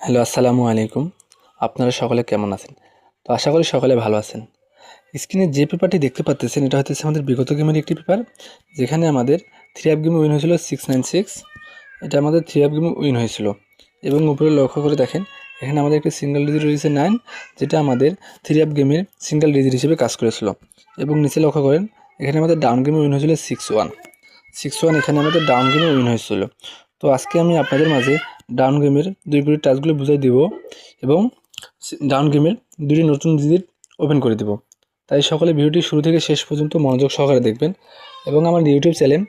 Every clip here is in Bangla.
হ্যালো, আসসালামু আলাইকুম। আপনারা সকলে কেমন আছেন? তো আশা করি সকলে ভালো আছেন। স্ক্রিনে যে পেপারটি দেখতে পাচ্ছেন এটা হচ্ছে আমাদের বিগত গেমের একটি পেপার, যেখানে আমাদের 3 আপ গেমে উইন হয়েছিল 696। এটা আমাদের 3 আপ গেমে উইন হয়েছিল এবং উপরে লক্ষ্য করে দেখেন এখানে আমাদের একটি সিঙ্গেল ডিজিট রয়েছে 9, যেটা আমাদের 3 আপ গেমের সিঙ্গেল ডিজিট হিসেবে কাজ করেছিল। এবং নিচে লক্ষ্য করেন এখানে আমাদের ডাউন গেমে উইন হয়েছিল 6-1 এখানে আমাদের ডাউন গেমে উইন হয়েছিল। তো আজকে আমি আপনাদের মাঝে ডাউন গেমের 2 গুলির টাস্কগুলো বুঝিয়ে দিব এবং ডাউন গেমের 2টি নতুন ডিজিট ওপেন করে দেব। তাই সকলে ভিডিওটি শুরু থেকে শেষ পর্যন্ত মনোযোগ সহকারে দেখবেন এবং আমার YouTube channel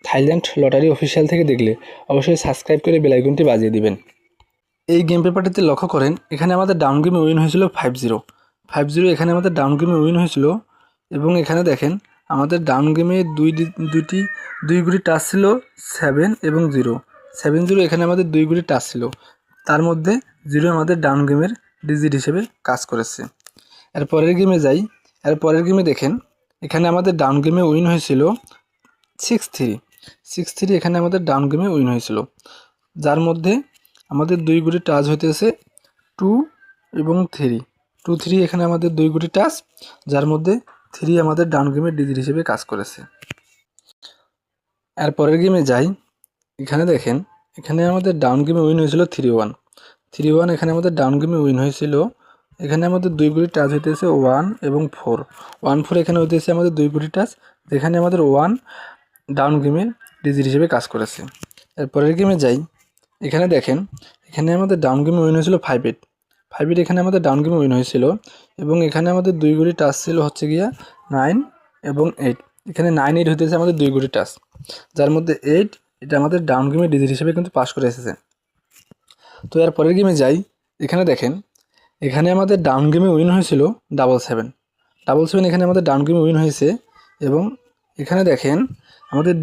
Thailand lottery official থেকে দেখলে অবশ্যই সাবস্ক্রাইব করে বেল আইকনটি বাজিয়ে দিবেন। এই গেম পেপারটিতে লক্ষ্য করেন এখানে আমাদের ডাউন গেমে উইন হয়েছিল 5-0 এখানে আমাদের ডাউন গেমে উইন হয়েছিল। এবং এখানে দেখেন আমাদের ডাউন গেমে দুই গুলি টাচ ছিল 7 এবং 0 এখানে আমাদের 2 গুলি টাচ ছিল, তার মধ্যে 0 আমাদের ডাউন গেমের ডিজিট হিসেবে কাজ করেছে। এর পরের গেমে যাই। এর পরের গেমে দেখেন এখানে আমাদের ডাউন গেমে উইন হয়েছিল 6-3 এখানে আমাদের ডাউন গেমে উইন হয়েছিল, যার মধ্যে আমাদের 2 গুলি টাচ হইতেছে 2 এবং 3 এখানে আমাদের 2 গুলি টাচ, যার মধ্যে 3 আমাদের ডাউন গেমের ডিজিট হিসেবে কাজ করেছে। এরপরের গেমে যাই। এখানে দেখেন এখানে আমাদের ডাউন গেমে উইন হয়েছিল 3-1 এখানে আমাদের ডাউন গেমে উইন হয়েছিল। এখানে আমাদের 2 গুলি টাচ হইতেছে 1 এবং 4 এখানে হইতেছে আমাদের 2 গুলি টাচ, যেখানে আমাদের 1 ডাউন গেমের ডিজিট হিসেবে কাজ করেছে। এরপরের গেমে যাই। এখানে দেখেন এখানে আমাদের ডাউন গেমে উইন হয়েছিল 5-8 এখানে আমাদের ডাউন গেমে উইন হয়েছিল এবং এখানে আমাদের 2 গুলি টাচ ছিল হচ্ছে গিয়া 9 এবং 8, এখানে 9-8 হইতেছে আমাদের 2 গুলি টাচ, যার মধ্যে 8 এটা আমাদের ডাউন গেমের ডিজিট হিসেবে কিন্তু পাস করে এসেছে। তো এর পরের গেমে যাই। এখানে দেখেন এখানে আমাদের ডাউন গেমে উইন হয়েছিল 7-7 এখানে আমাদের ডাউন গেমে উইন হয়েছে এবং এখানে দেখেন আমাদের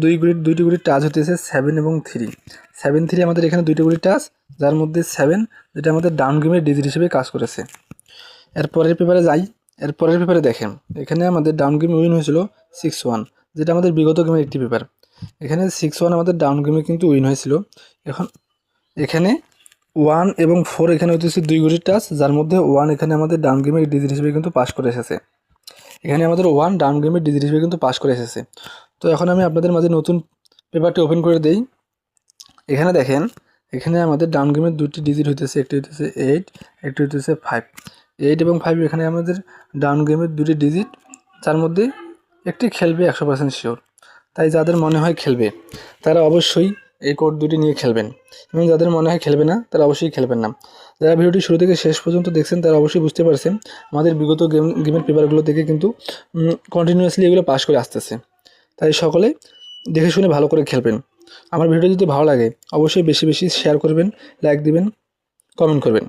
দুইটি গুলির টাচ হতেছে 7 এবং 3 আমাদের এখানে 2টি গুলির টাচ, যার মধ্যে 7 যেটা আমাদের ডাউন গেমের ডিজিট হিসেবে কাজ করেছে। এর পরের পেপারে যাই। এর পরের পেপারে দেখেন এখানে আমাদের ডাউন গেমে উইন হয়েছিল 6-1, যেটা আমাদের বিগত গেমের একটি পেপার। এখানে 6-1 আমাদের ডাউন গেমে কিন্তু উইন হয়েছিল। এখন এখানে 1 এবং 4 এখানে হচ্ছে 2 গুলির টাচ, যার মধ্যে 1 এখানে আমাদের ডাউন গেমের ডিজিট হিসেবে কিন্তু পাস করে এসেছে। এখানে আমাদের 1 ডাউন গেমের ডিজিট হিসেবে কিন্তু পাস করে এসেছে। তো এখন আমি আপনাদের মাঝে নতুন পেপারটি ওপেন করে দেই। এখানে দেখেন এখানে আমাদের ডাউন গেমের 2টি ডিজিট হইতেছে, একটি হইতেছে 8, একটি হইতেছে 5 এবং 5 এখানে আমাদের ডাউন গেমের 2টি ডিজিট, যার মধ্যে একটি খেলবে 100% শিওর। তাই যাদের মনে হয় খেলবে তারা অবশ্যই এই কোড দুটি নিয়ে খেলবেন এবং যাদের মনে হয় খেলবে না তারা অবশ্যই খেলবেন না। যারা ভিডিওটি শুরু থেকে শেষ পর্যন্ত দেখছেন তারা অবশ্যই বুঝতে পারছেন আমাদের বিগত গেমের পেপারগুলো থেকে কিন্তু কন্টিনিউয়াসলি এগুলো পাস করে আসতেছে। তাই সকলে দেখে শুনে ভালো করে খেলবেন। আমার ভিডিও যদি ভালো লাগে অবশ্যই বেশি বেশি শেয়ার করবেন, লাইক দিবেন, কমেন্ট করবেন।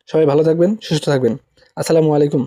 সবাই ভালো থাকবেন, সুস্থ থাকবেন। আসসালামু আলাইকুম।